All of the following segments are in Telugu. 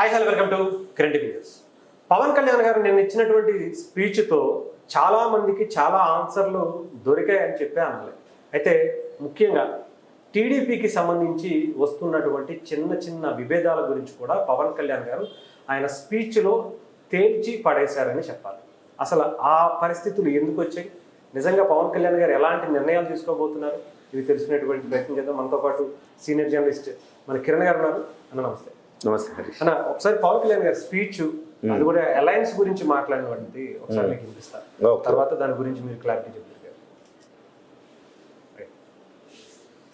Hi hello welcome to current news. Pawan Kalyan గారు నిన్న ఇచ్చినటువంటి స్పీచ్తో చాలా మందికి చాలా ఆన్సర్లు దొరికాయని చెప్పే అనాలి. అయితే ముఖ్యంగా టీడీపీకి సంబంధించి వస్తున్నటువంటి చిన్న చిన్న విభేదాల గురించి కూడా పవన్ కళ్యాణ్ గారు ఆయన స్పీచ్లో తేల్చి పడేశారని చెప్పాలి. అసలు ఆ పరిస్థితులు ఎందుకు వచ్చాయి, నిజంగా పవన్ కళ్యాణ్ గారు ఎలాంటి నిర్ణయాలు తీసుకోబోతున్నారు, ఇవి తెలుసుకునేటువంటి ప్రయత్నం చేద్దాం. మనతో పాటు సీనియర్ జర్నలిస్ట్ మన కిరణ్ గారు ఉన్నారు. అన్న నమస్తే. నమస్తే హరీష్ అన్న, ఒకసారి పవన్ కళ్యాణ్ గారి స్పీచ్ అది కూడా అలయన్స్ గురించి మాట్లాడినటువంటి ఒకసారి మీకు వినిపిస్తారు, తర్వాత దాని గురించి మీరు క్లారిటీ చెప్తారు.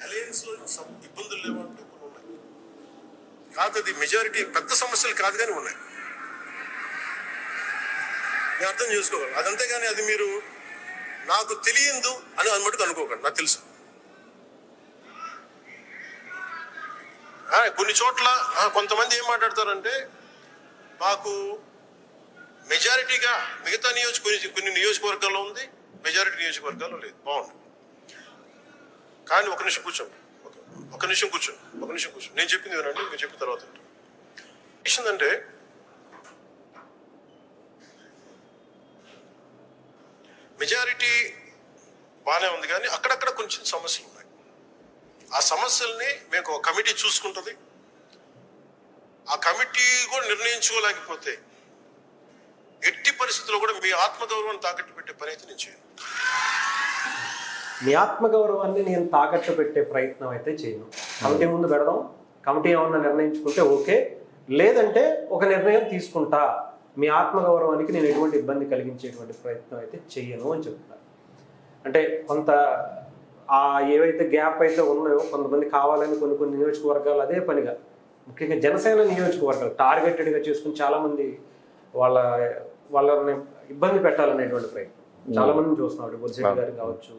అలయన్స్ లో ఇబ్బందులు లేవంటూ కొన్ని ఉన్నాయి. కాదు, అది మెజారిటీ పెద్ద సమస్యలు కాదు కానీ ఉన్నాయి. నేను అర్థం చేసుకోగలను అదంతే, కానీ అది మీరు నాకు తెలియదు అని అన్నట్టుకు అనుకోకండి. నాకు తెలుసు. కొన్ని చోట్ల కొంతమంది ఏం మాట్లాడతారంటే మాకు మెజారిటీగా మిగతా కొన్ని నియోజకవర్గాల్లో ఉంది, మెజారిటీ నియోజకవర్గాల్లో లేదు. బాగుంది, కానీ ఒక నిమిషం కూర్చోండి. నేను చెప్పింది వినండి, మీరు చెప్పిన తర్వాత ఏంటంటే మెజారిటీ బాగానే ఉంది, కానీ అక్కడక్కడ కొంచెం సమస్యలు ఉన్నాయి. ఆ సమస్యల్ని మేము ఒక కమిటీ చూసుకుంటుంది. ఆ కమిటీ కూడా నిర్ణయించుకోలేకపోతే ఎట్టి పరిస్థితుల్లో కూడా మీ ఆత్మగౌరవాన్ని తాకట్టు పెట్టే పని అయితే నేను చేయను. మీ ఆత్మగౌరవాన్ని నేను తాకట్టు పెట్టే ప్రయత్నం అయితే చేయను. కమిటీ ముందు పెడదాం, కమిటీ ఏమన్నా నిర్ణయించుకుంటే ఓకే, లేదంటే ఒక నిర్ణయం తీసుకుంటా. మీ ఆత్మగౌరవానికి నేను ఎటువంటి ఇబ్బంది కలిగించేటువంటి ప్రయత్నం అయితే చెయ్యను అని చెప్తున్నారు. అంటే కొంత ఏవైతే గ్యాప్ అయితే ఉన్నాయో కొంతమంది కావాలని కొన్ని నియోజకవర్గాలు అదే పనిగా, ముఖ్యంగా జనసేన నియోజకవర్గాలు టార్గెటెడ్గా చేసుకుని చాలామంది వాళ్ళని ఇబ్బంది పెట్టాలనేటువంటి ప్రయత్నం చాలామందిని చూస్తున్నాం. అటు బొలిశెట్టి గారిని కావచ్చు,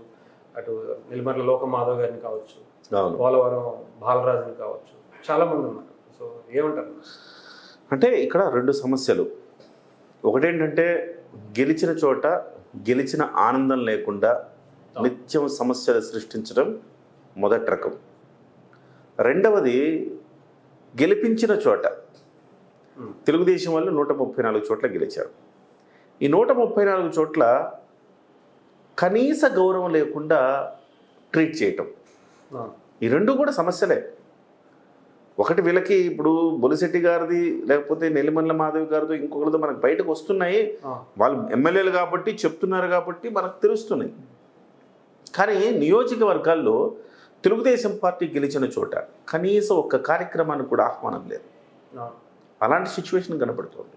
అటు నిలమర్ల లోక మాధవ్ గారిని కావచ్చు, పోలవరం బాలరాజుని కావచ్చు, చాలామంది ఉన్నారు. సో ఏమంటారు? అంటే ఇక్కడ రెండు సమస్యలు. ఒకటేంటంటే గెలిచిన చోట గెలిచిన ఆనందం లేకుండా నిత్యం సమస్యలు సృష్టించడం మొదటి రకం. రెండవది, గెలిపించిన చోట తెలుగుదేశం వాళ్ళు 134 చోట్ల గెలిచారు. ఈ 134 చోట్ల కనీస గౌరవం లేకుండా ట్రీట్ చేయటం, ఈ రెండు కూడా సమస్యలే. ఒకటి వీళ్ళకి ఇప్పుడు బొలిశెట్టి గారిది లేకపోతే నెల్లిమల్ల మాధవి గారిది ఇంకొకరితో మనకు బయటకు వస్తున్నాయి. వాళ్ళు ఎమ్మెల్యేలు కాబట్టి చెప్తున్నారు కాబట్టి మనకు తెలుస్తున్నాయి. కానీ నియోజకవర్గాల్లో తెలుగుదేశం పార్టీ గెలిచిన చోట కనీసం ఒక్క కార్యక్రమానికి కూడా ఆహ్వానం లేదు. అలాంటి సిచ్యువేషన్ కనపడుతుంది.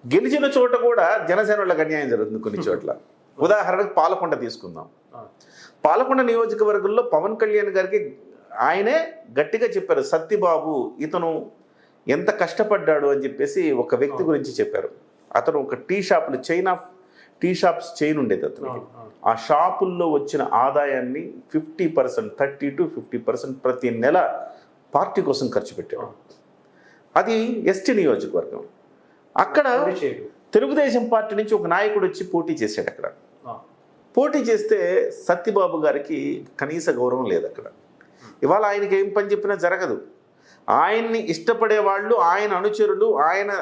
గెలిచిన చోట కూడా జనసేన వాళ్ళకి అన్యాయం జరుగుతుంది కొన్ని చోట్ల. ఉదాహరణకు పాలకొండ తీసుకుందాం. పాలకొండ నియోజకవర్గంలో పవన్ కళ్యాణ్ గారికి ఆయనే గట్టిగా చెప్పారు, సత్తిబాబు ఇతను ఎంత కష్టపడ్డాడు అని చెప్పేసి ఒక వ్యక్తి గురించి చెప్పారు. అతను ఒక టీ షాప్స్ చైన్ ఉండేది అతనికి. ఆ షాపుల్లో వచ్చిన ఆదాయాన్ని 50%, 30 to 50% ప్రతి నెల పార్టీ కోసం ఖర్చు పెట్టాడు. అది ఎస్టీ నియోజకవర్గం. అక్కడ తెలుగుదేశం పార్టీ నుంచి ఒక నాయకుడు వచ్చి పోటీ చేశాడు. అక్కడ పోటీ చేస్తే సత్యబాబు గారికి కనీస గౌరవం లేదు అక్కడ. ఇవాళ ఆయనకి ఏం పని చెప్పినా జరగదు. ఆయన్ని ఇష్టపడే వాళ్ళు, ఆయన అనుచరులు, ఆయన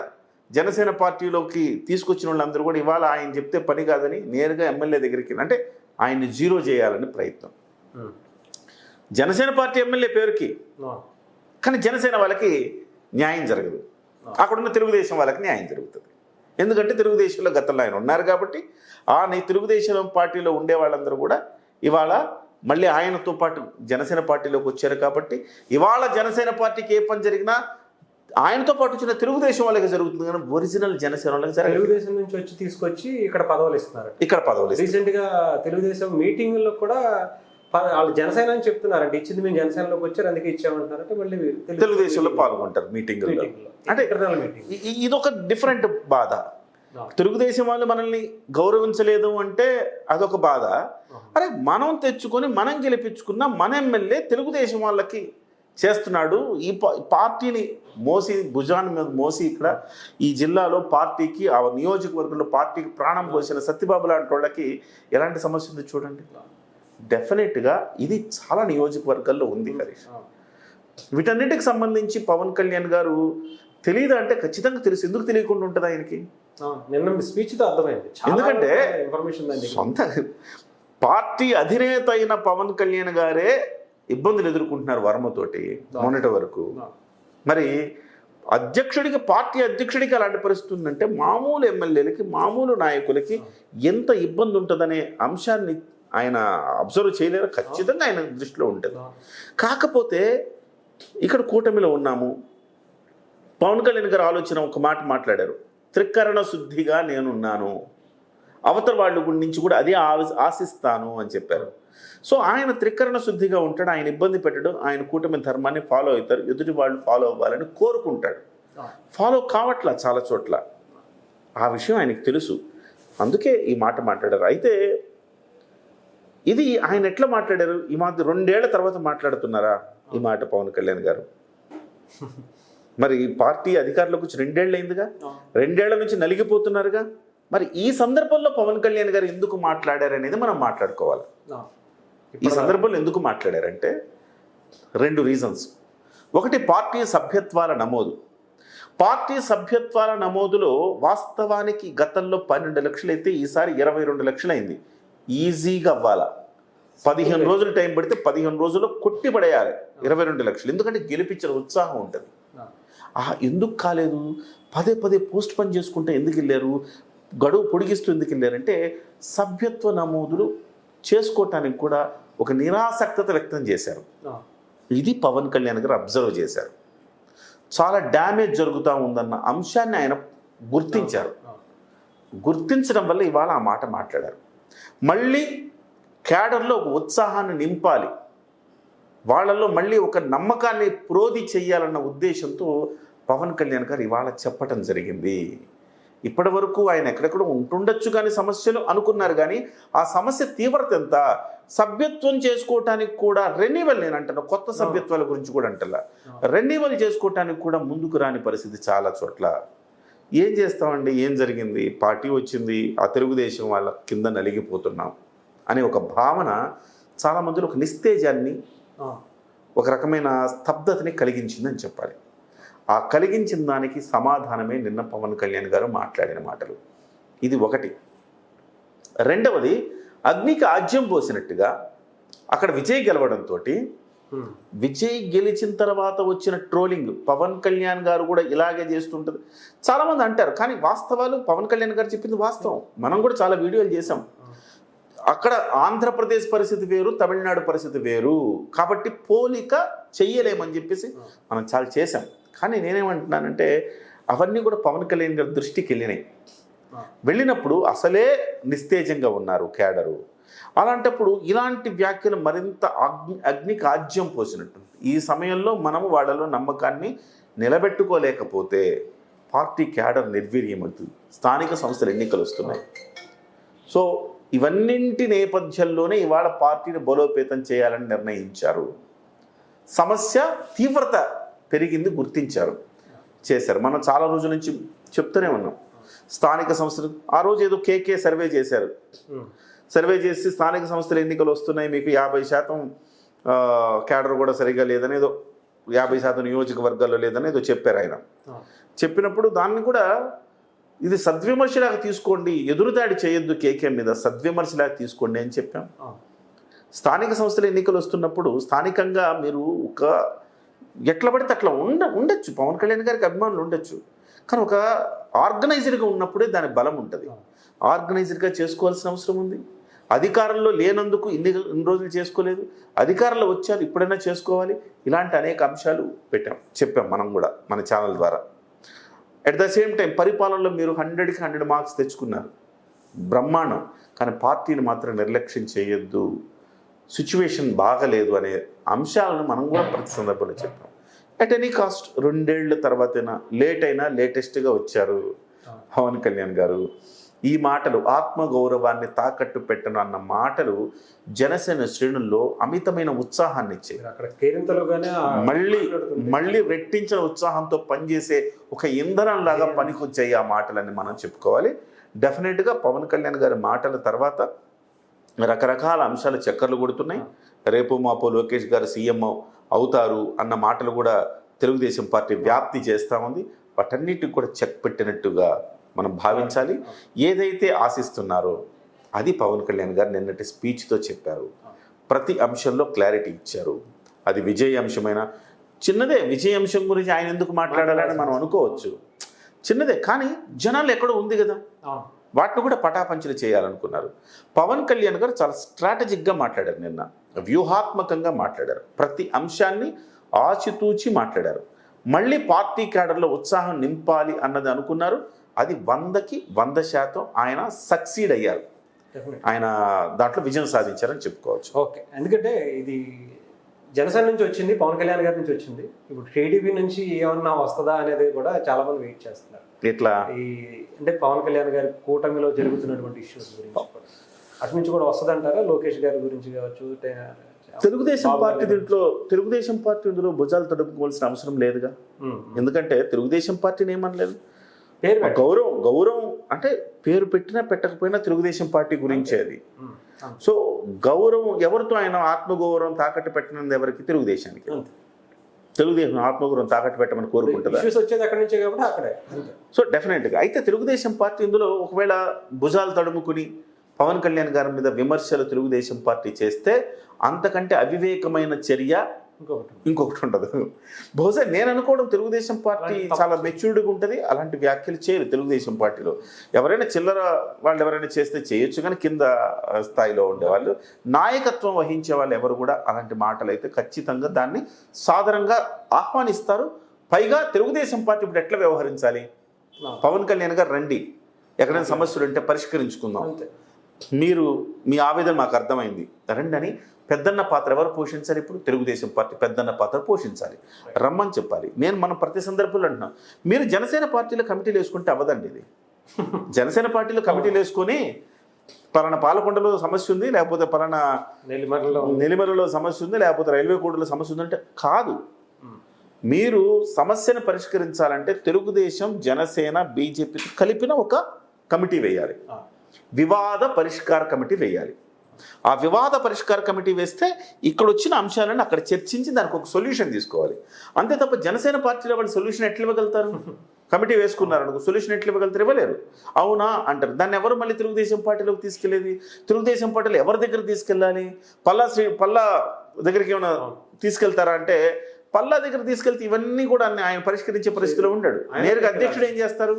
జనసేన పార్టీలోకి తీసుకొచ్చిన వాళ్ళందరూ కూడా ఇవాళ ఆయన చెప్తే పని కాదని నేరుగా ఎమ్మెల్యే దగ్గరికి, అంటే ఆయన్ని జీరో చేయాలని ప్రయత్నం. జనసేన పార్టీ ఎమ్మెల్యే పేరుకి, కానీ జనసేన వాళ్ళకి న్యాయం జరగదు. అక్కడున్న తెలుగుదేశం వాళ్ళకి న్యాయం జరుగుతుంది. ఎందుకంటే తెలుగుదేశంలో గతంలో ఆయన ఉన్నారు కాబట్టి తెలుగుదేశం పార్టీలో ఉండే వాళ్ళందరూ కూడా ఇవాళ మళ్ళీ ఆయనతో పాటు జనసేన పార్టీలోకి వచ్చారు కాబట్టి ఇవాళ జనసేన పార్టీకి ఏ పని జరిగినా ఆయనతో పాటు వచ్చిన తెలుగుదేశం వాళ్ళకి జరుగుతుంది, కానీ ఒరిజినల్ జనసేన వాళ్ళకి జరగదు. తెలుగుదేశం నుంచి వచ్చి తీసుకొచ్చి ఇక్కడ పదవులు ఇస్తున్నారు. రీసెంట్ గా తెలుగుదేశం మీటింగ్లో కూడా వాళ్ళు జనసేన అని చెప్తున్నారు. అంటే ఇచ్చింది మేము జనసేనలోకి వచ్చారు అందుకే ఇచ్చామంటారంటే మళ్ళీ తెలుగుదేశంలో పాల్గొంటారు మీటింగ్లో. అంటే ఇదొక డిఫరెంట్ బాధ. తెలుగుదేశం వాళ్ళు మనల్ని గౌరవించలేదు అంటే అదొక బాధ. అరే, మనం తెచ్చుకొని మనం గెలిపించుకున్న మన ఎమ్మెల్యే తెలుగుదేశం వాళ్ళకి చేస్తున్నాడు. ఈ పార్టీని భుజాన్ని మీద మోసి ఇక్కడ ఈ జిల్లాలో పార్టీకి, ఆ నియోజకవర్గంలో పార్టీకి ప్రాణం పోసిన సత్యబాబు లాంటి వాళ్ళకి ఎలాంటి సమస్య ఉంది చూడండి. డెఫినెట్గా ఇది చాలా నియోజకవర్గాల్లో ఉంది హరీష్. వీటన్నిటికి సంబంధించి పవన్ కళ్యాణ్ గారు తెలియదా అంటే ఖచ్చితంగా తెలుసు. ఎందుకు తెలియకుండా ఉంటుంది ఆయనకి? నిన్న మీ స్పీచ్తో అర్థమైంది. ఎందుకంటే ఇన్ఫర్మేషన్ సొంత పార్టీ అధినేత అయిన పవన్ కళ్యాణ్ గారే ఇబ్బందులు ఎదుర్కొంటున్నారు వర్మతోటి మొన్నటి వరకు. మరి అధ్యక్షుడికి, పార్టీ అధ్యక్షుడికి అలాంటి పరిస్థితి ఉందంటే మామూలు ఎమ్మెల్యేలకి, మామూలు నాయకులకి ఎంత ఇబ్బంది ఉంటుందనే అంశాన్ని ఆయన అబ్జర్వ్ చేయలేరు. ఖచ్చితంగా ఆయన దృష్టిలో ఉంటుంది. కాకపోతే ఇక్కడ కూటమిలో ఉన్నాము. పవన్ కళ్యాణ్ గారు ఆలోచన ఒక మాట మాట్లాడారు, త్రికరణ శుద్ధిగా నేనున్నాను, అవతల వాళ్ళ నుంచి కూడా అదే ఆశిస్తాను అని చెప్పారు. సో ఆయన త్రికరణ శుద్ధిగా ఉంటాడు, ఆయన ఇబ్బంది పెట్టడం, ఆయన కూటమి ధర్మాన్ని ఫాలో అవుతారు, ఎదుటి వాళ్ళు ఫాలో అవ్వాలని కోరుకుంటాడు. ఫాలో కావట్లా చాలా చోట్ల, ఆ విషయం ఆయనకు తెలుసు. అందుకే ఈ మాట మాట్లాడారు. అయితే ఇది ఆయన ఎట్లా మాట్లాడారు? ఈ మాట 2 ఏళ్ల తర్వాత మాట్లాడుతున్నారా ఈ మాట పవన్ కళ్యాణ్ గారు? మరి పార్టీ అధికారంలోకి వచ్చి 2 ఏళ్ళు అయిందిగా, 2 ఏళ్ల నుంచి నలిగిపోతున్నారుగా. మరి ఈ సందర్భంలో పవన్ కళ్యాణ్ గారు ఎందుకు మాట్లాడారు అనేది మనం మాట్లాడుకోవాలి. ఈ సందర్భంలో ఎందుకు మాట్లాడారంటే 2 రీజన్స్. ఒకటి, పార్టీ సభ్యత్వాల నమోదు. పార్టీ సభ్యత్వాల నమోదులో వాస్తవానికి గతంలో 12 లక్షలు అయితే ఈసారి 22 లక్షలు అయింది. ఈజీగా అవ్వాలా, 15 రోజులు టైం పడితే 15 రోజుల్లో కొట్టిపడేయాలి 22 లక్షలు. ఎందుకంటే గెలిపించిన ఉత్సాహం ఉంటుంది. ఎందుకు కాలేదు? పదే పదే పోస్ట్ పని చేసుకుంటే ఎందుకు వెళ్ళారు, గడువు పొడిగిస్తూ ఎందుకు వెళ్ళారంటే సభ్యత్వ నమోదులు చేసుకోవటానికి కూడా ఒక నిరాసక్తత వ్యక్తం చేశారు. ఇది పవన్ కళ్యాణ్ గారు అబ్జర్వ్ చేశారు. చాలా డ్యామేజ్ జరుగుతూ ఉందన్న అంశాన్ని ఆయన గుర్తించారు. గుర్తించడం వల్ల ఇవాళ ఆ మాట మాట్లాడారు. మళ్ళీ క్యాడర్లో ఒక ఉత్సాహాన్ని నింపాలి, వాళ్ళల్లో మళ్ళీ ఒక నమ్మకాన్ని ప్రోధి చెయ్యాలన్న ఉద్దేశంతో పవన్ కళ్యాణ్ గారు ఇవాళ చెప్పటం జరిగింది. ఇప్పటి వరకు ఆయన ఎక్కడెక్కడ ఉంటుండొచ్చు కానీ సమస్యలు అనుకున్నారు, కానీ ఆ సమస్య తీవ్రత ఎంత, సభ్యత్వం చేసుకోవటానికి కూడా రెన్యువల్, నేను అంటున్నా కొత్త సభ్యత్వాల గురించి కూడా అంటలా, రెన్యువల్ చేసుకోవటానికి కూడా ముందుకు రాని పరిస్థితి చాలా చోట్ల. ఏం చేస్తామండి, ఏం జరిగింది, పార్టీ వచ్చింది, ఆ తెలుగుదేశం వాళ్ళ కింద నలిగిపోతున్నాం అనే ఒక భావన చాలా మందిలో ఒక నిస్తేజాన్ని, ఒక రకమైన స్తబ్దతని కలిగించిందని చెప్పాలి. ఆ కలిగించిన దానికి సమాధానమే నిన్న పవన్ కళ్యాణ్ గారు మాట్లాడిన మాటలు. ఇది ఒకటి. రెండవది, అగ్నికి ఆజ్యం పోసినట్టుగా అక్కడ విజయ్ గెలవడంతో విజయ్ గెలిచిన తర్వాత వచ్చిన ట్రోలింగ్ పవన్ కళ్యాణ్ గారు కూడా ఇలాగే చేస్తుంటుంది చాలామంది అంటారు. కానీ వాస్తవాలు పవన్ కళ్యాణ్ గారు చెప్పింది వాస్తవం. మనం కూడా చాలా వీడియోలు చేసాం. అక్కడ ఆంధ్రప్రదేశ్ పరిస్థితి వేరు, తమిళనాడు పరిస్థితి వేరు, కాబట్టి పోలిక చెయ్యలేమని చెప్పేసి మనం చాలా చేసాం. కానీ నేనేమంటున్నానంటే అవన్నీ కూడా పవన్ కళ్యాణ్ గారి దృష్టికి వెళ్ళినాయి. వెళ్ళినప్పుడు అసలే నిస్తేజంగా ఉన్నారు క్యాడరు. అలాంటప్పుడు ఇలాంటి వ్యాఖ్యలు మరింత అగ్నికి ఆజ్యం పోసినట్టు. ఈ సమయంలో మనము వాళ్ళలో నమ్మకాన్ని నిలబెట్టుకోలేకపోతే పార్టీ క్యాడర్ నిర్వీర్యమవుతుంది. స్థానిక సంస్థల ఎన్నికలు వస్తున్నాయి. సో ఇవన్నింటి నేపథ్యంలోనే ఇవాళ పార్టీని బలోపేతం చేయాలని నిర్ణయించారు. సమస్య తీవ్రత పెరిగింది, గుర్తించారు, చేశారు. మనం చాలా రోజుల నుంచి చెప్తూనే ఉన్నాం. స్థానిక సంస్థలు ఆ రోజు ఏదో కేకే సర్వే చేశారు. సర్వే చేసి స్థానిక సంస్థల ఎన్నికలు వస్తున్నాయి, మీకు 50% క్యాడర్ కూడా సరిగా లేదని, ఏదో 50% నియోజకవర్గాల్లో లేదని ఏదో చెప్పారు ఆయన. చెప్పినప్పుడు దాన్ని కూడా ఇది సద్విమర్శలాగా తీసుకోండి, ఎదురుదాడి చేయొద్దు కేకే మీద, సద్విమర్శలాగా తీసుకోండి అని చెప్పాం. స్థానిక సంస్థల ఎన్నికలు వస్తున్నప్పుడు స్థానికంగా మీరు ఒక ఎట్లా పడితే అట్లా ఉండొచ్చు, పవన్ కళ్యాణ్ గారికి అభిమానులు ఉండొచ్చు, కానీ ఒక ఆర్గనైజ్డ్గా ఉన్నప్పుడే దాని బలం ఉంటుంది. ఆర్గనైజ్డ్గా చేసుకోవాల్సిన అవసరం ఉంది. అధికారంలో లేనందుకు ఇన్ని రోజులు చేసుకోలేదు, అధికారంలో వచ్చారు, ఇప్పుడైనా చేసుకోవాలి. ఇలాంటి అనేక అంశాలు చెప్పాం మనం కూడా మన ఛానల్ ద్వారా. అట్ ద సేమ్ టైం పరిపాలనలో మీరు 100కి 100 మార్క్స్ తెచ్చుకున్నారు, బ్రహ్మాండం. కానీ పార్టీని మాత్రం నిర్లక్ష్యం చేయొద్దు, సిచ్యువేషన్ బాగలేదు అనే అంశాలను మనం కూడా ప్రతి సందర్భంలో చెప్పాం. అట్ ఎనీ కాస్ట్ 2 ఏళ్ల తర్వాతైనా లేట్ అయినా లేటెస్ట్గా వచ్చారు పవన్ కళ్యాణ్ గారు. ఈ మాటలు ఆత్మగౌరవాన్ని తాకట్టు పెట్టను అన్న మాటలు జనసేన శ్రేణుల్లో అమితమైన ఉత్సాహాన్ని ఇచ్చాయి. మళ్ళీ రెట్టించిన ఉత్సాహంతో పనిచేసే ఒక ఇంధనంలాగా పనికొచ్చాయి ఆ మాటలని మనం చెప్పుకోవాలి. డెఫినెట్గా పవన్ కళ్యాణ్ గారి మాటల తర్వాత రకరకాల అంశాలు చక్కర్లు కొడుతున్నాయి. రేపు మాపో లోకేష్ గారు సీఎం అవుతారు అన్న మాటలు కూడా తెలుగుదేశం పార్టీ వ్యాప్తి చేస్తూ ఉంది. వాటన్నిటికి కూడా చెక్ పెట్టినట్టుగా మనం భావించాలి. ఏదైతే ఆశిస్తున్నారో అది పవన్ కళ్యాణ్ గారు నిన్నటి స్పీచ్తో చెప్పారు. ప్రతి అంశంలో క్లారిటీ ఇచ్చారు. అది విజయ అంశమైనా చిన్నదే, విజయ అంశం గురించి ఆయన ఎందుకు మాట్లాడాలని మనం అనుకోవచ్చు, చిన్నదే, కానీ జనాలు ఎక్కడో ఉంది కదా, వాటిని కూడా పటాపంచలు చేయాలనుకున్నారు. పవన్ కళ్యాణ్ గారు చాలా స్ట్రాటజిక్గా మాట్లాడారు, నిన్న వ్యూహాత్మకంగా మాట్లాడారు, ప్రతి అంశాన్ని ఆచితూచి మాట్లాడారు. మళ్ళీ పార్టీ క్యాడర్లో ఉత్సాహం నింపాలి అన్నది అనుకున్నారు. అది 100కి 100% ఆయన సక్సీడ్ అయ్యారు. ఆయన దాంట్లో విజయం సాధించారని చెప్పుకోవచ్చు. ఓకే, ఎందుకంటే ఇది జనసేన నుంచి వచ్చింది, పవన్ కళ్యాణ్ గారి నుంచి వచ్చింది. ఇప్పుడు టీడీపీ నుంచి ఏమన్నా వస్తుందా అనేది కూడా చాలా మంది వెయిట్ చేస్తున్నారు. ఇట్లా ఈ అంటే పవన్ కళ్యాణ్ గారి కూటమిలో జరుగుతున్నటువంటి ఇష్యూస్ గురించి అటు నుంచి కూడా వస్తుంది అంటారా? లోకేష్ గారి గురించి కావచ్చు, తెలుగుదేశం పార్టీ తెలుగుదేశం పార్టీ ఇందులో భుజాలు తడుపుకోవాల్సిన అవసరం లేదుగా. ఎందుకంటే తెలుగుదేశం పార్టీని ఏమనలేదు. గౌరవం అంటే పేరు పెట్టినా పెట్టకపోయినా తెలుగుదేశం పార్టీ గురించే అది. సో గౌరవం ఎవరితో ఆయన ఆత్మగౌరవం తాకట్టు పెట్టినది ఎవరికి? తెలుగుదేశానికి. తెలుగుదేశం ఆత్మగౌరవం తాకట్టు పెట్టమని కోరుకుంటుందా? సో డెఫినెట్గా అయితే తెలుగుదేశం పార్టీ ఇందులో ఒకవేళ భుజాలు తడుముకుని పవన్ కళ్యాణ్ గారి మీద విమర్శలు తెలుగుదేశం పార్టీ చేస్తే అంతకంటే అవివేకమైన చర్య ఇంకొకటి ఉండదు. బహుశా నేను అనుకోవడం తెలుగుదేశం పార్టీ చాలా మెచ్యూర్డ్గా ఉంటుంది. అలాంటి వ్యాఖ్యలు చేయరు తెలుగుదేశం పార్టీలో. ఎవరైనా చిల్లర వాళ్ళు ఎవరైనా చేస్తే చేయొచ్చు, కానీ కింద స్థాయిలో ఉండేవాళ్ళు, నాయకత్వం వహించే వాళ్ళు ఎవరు కూడా అలాంటి మాటలు అయితే ఖచ్చితంగా దాన్ని సాధారణంగా ఆహ్వానిస్తారు. పైగా తెలుగుదేశం పార్టీ ఇప్పుడు ఎట్లా వ్యవహరించాలి? పవన్ కళ్యాణ్ గారు రండి, ఎక్కడైనా సమస్యలు ఉంటే పరిష్కరించుకుందాం, మీరు మీ ఆవేదన మాకు అర్థమైంది రండి అని పెద్దన్న పాత్ర ఎవరు పోషించాలి? ఇప్పుడు తెలుగుదేశం పార్టీ పెద్దన్న పాత్ర పోషించాలి, రమ్మని చెప్పాలి. మనం ప్రతి సందర్భంలో అంటున్నాం, మీరు జనసేన పార్టీలో కమిటీలు వేసుకుంటే అవ్వదండి. ఇది జనసేన పార్టీలో కమిటీలు వేసుకొని పలానా పాలకొండలో సమస్య ఉంది, లేకపోతే పలానా నెల్లిమర్లలో సమస్య ఉంది, లేకపోతే రైల్వే కోడ్లో సమస్య ఉందంటే కాదు. మీరు సమస్యను పరిష్కరించాలంటే తెలుగుదేశం, జనసేన, బీజేపీ కలిపిన ఒక కమిటీ వేయాలి, వివాద పరిష్కార కమిటీ వేయాలి. ఆ వివాద పరిష్కార కమిటీ వేస్తే ఇక్కడ వచ్చిన అంశాలను అక్కడ చర్చించి దానికి ఒక సొల్యూషన్ తీసుకోవాలి. అంతే తప్ప జనసేన పార్టీలో వాళ్ళు సొల్యూషన్ ఎట్లా ఇవ్వగలుగుతారు? కమిటీ వేసుకున్నారు అనుకో, సొల్యూషన్ ఎట్లా ఇవ్వగలుగుతారు? ఇవ్వలేరు. అవునా అంటారు. దాన్ని ఎవరు మళ్ళీ తెలుగుదేశం పార్టీలోకి తీసుకెళ్లేది? తెలుగుదేశం పార్టీలో ఎవరి దగ్గర తీసుకెళ్ళాలి? పల్లా దగ్గరికి ఏమైనా తీసుకెళ్తారా అంటే, పల్లా దగ్గర తీసుకెళ్తే ఇవన్నీ కూడా ఆయన పరిష్కరించే పరిస్థితిలో ఉండడు. నేరుగా అధ్యక్షుడు ఏం చేస్తారు?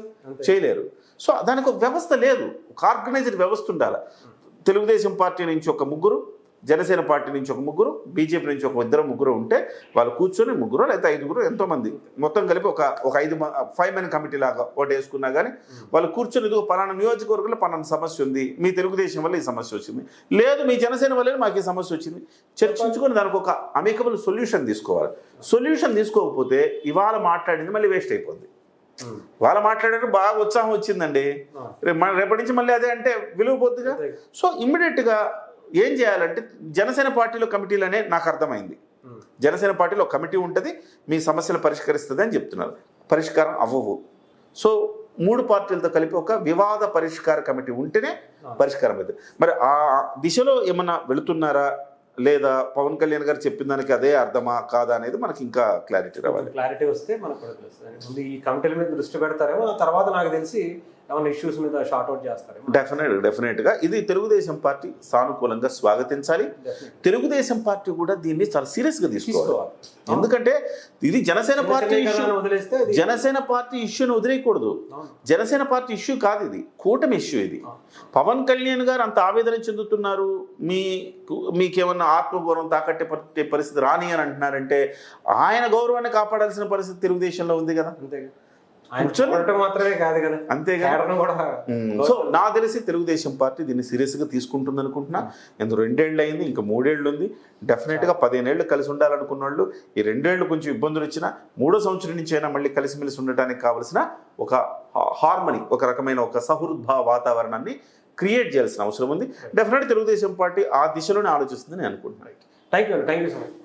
చేయలేరు. సో దానికి ఒక వ్యవస్థ లేదు, ఒక ఆర్గనైజ్డ్ వ్యవస్థ ఉండాలి. తెలుగుదేశం పార్టీ నుంచి ఒక ముగ్గురు, జనసేన పార్టీ నుంచి ఒక ముగ్గురు, బీజేపీ నుంచి ఒక 2-3 ఉంటే వాళ్ళు కూర్చొని 3 లేదా 5 ఎంతోమంది మొత్తం కలిపి ఒక 5 మెన్ కమిటీ లాగా ఓటు వేసుకున్నా కానీ వాళ్ళు కూర్చొని ఇదిగో పలానా నియోజకవర్గంలో పలానా సమస్య ఉంది, మీ తెలుగుదేశం వల్ల ఈ సమస్య వచ్చింది, లేదు మీ జనసేన వల్లే మాకు ఈ సమస్య వచ్చింది, చర్చించుకొని దానికి ఒక అమికబుల్ సొల్యూషన్ తీసుకోవాలి. సొల్యూషన్ తీసుకోకపోతే ఇవాళ మాట్లాడింది మళ్ళీ వేస్ట్ అయిపోద్ది. వాళ్ళు మాట్లాడారు, బాగా ఉత్సాహం వచ్చిందండి, రేపటి నుంచి మళ్ళీ అదే అంటే విలువ పోతుందిగా. సో ఇమ్మీడియట్గా ఏం చేయాలంటే జనసేన పార్టీలో కమిటీలు అనే నాకు అర్థమైంది. జనసేన పార్టీలో కమిటీ ఉంటుంది, మీ సమస్యలు పరిష్కరిస్తుంది అని చెప్తున్నారు. పరిష్కారం అవ్వవు. సో 3 పార్టీలతో కలిపి ఒక వివాద పరిష్కార కమిటీ ఉంటేనే పరిష్కారం అవుతుంది. మరి ఆ దిశలో ఏమన్నా వెళుతున్నారా లేదా పవన్ కళ్యాణ్ గారు చెప్పిన దానికి అదే అర్థమా కాదా అనేది మనకి ఇంకా క్లారిటీ రావాలి. క్లారిటీ వస్తే మనకు కూడా తెలుస్తుంది. ముందు ఈ కమిటీల మీద దృష్టి పెడతారేమో, ఆ తర్వాత నాకు తెలిసి ఏమైనా ఇష్యూస్ మీద షార్ట్ అవుట్ చేస్తారేమో. డెఫినెట్గా ఇది తెలుగుదేశం పార్టీ సానుకూలంగా స్వాగతించాలి. తెలుగుదేశం పార్టీ కూడా దీన్ని చాలా సీరియస్గా తీసుకోవాలి. ఎందుకంటే ఇది Janasena party issue. Janasena party ఇష్యూని వదిలేయకూడదు. జనసేన పార్టీ ఇష్యూ కాదు, ఇది కూటమి ఇష్యూ. ఇది పవన్ కళ్యాణ్ గారు అంత ఆవేదన చెందుతున్నారు, మీకేమన్నా ఆత్మగౌరవం తాకట్టే పరిస్థితి రాని అని అంటున్నారంటే ఆయన గౌరవాన్ని కాపాడాల్సిన పరిస్థితి తెలుగుదేశంలో ఉంది కదా. మాత్రమే కాదు కదా, అంతేగా. సో నాకు తెలిసి తెలుగుదేశం పార్టీ దీన్ని సీరియస్గా తీసుకుంటుంది అనుకుంటున్నా. ఎందుకు 2 ఏళ్ళు అయింది, ఇంకా 3 ఏళ్ళు ఉంది. డెఫినెట్గా 15 ఏళ్ళు కలిసి ఉండాలనుకున్న వాళ్ళు ఈ 2 ఏళ్ళు కొంచెం ఇబ్బందులు వచ్చినా 3వ సంవత్సరం నుంచి అయినా మళ్ళీ కలిసిమెలిసి ఉండటానికి కావాల్సిన ఒక హార్మనీ, ఒక రకమైన ఒక సహృద్భావ వాతావరణాన్ని క్రియేట్ చేయాల్సిన అవసరం ఉంది. డెఫినెట్గా తెలుగుదేశం పార్టీ ఆ దిశలోనే ఆలోచిస్తుందని నేను అనుకుంటున్నాను. Thank you so much.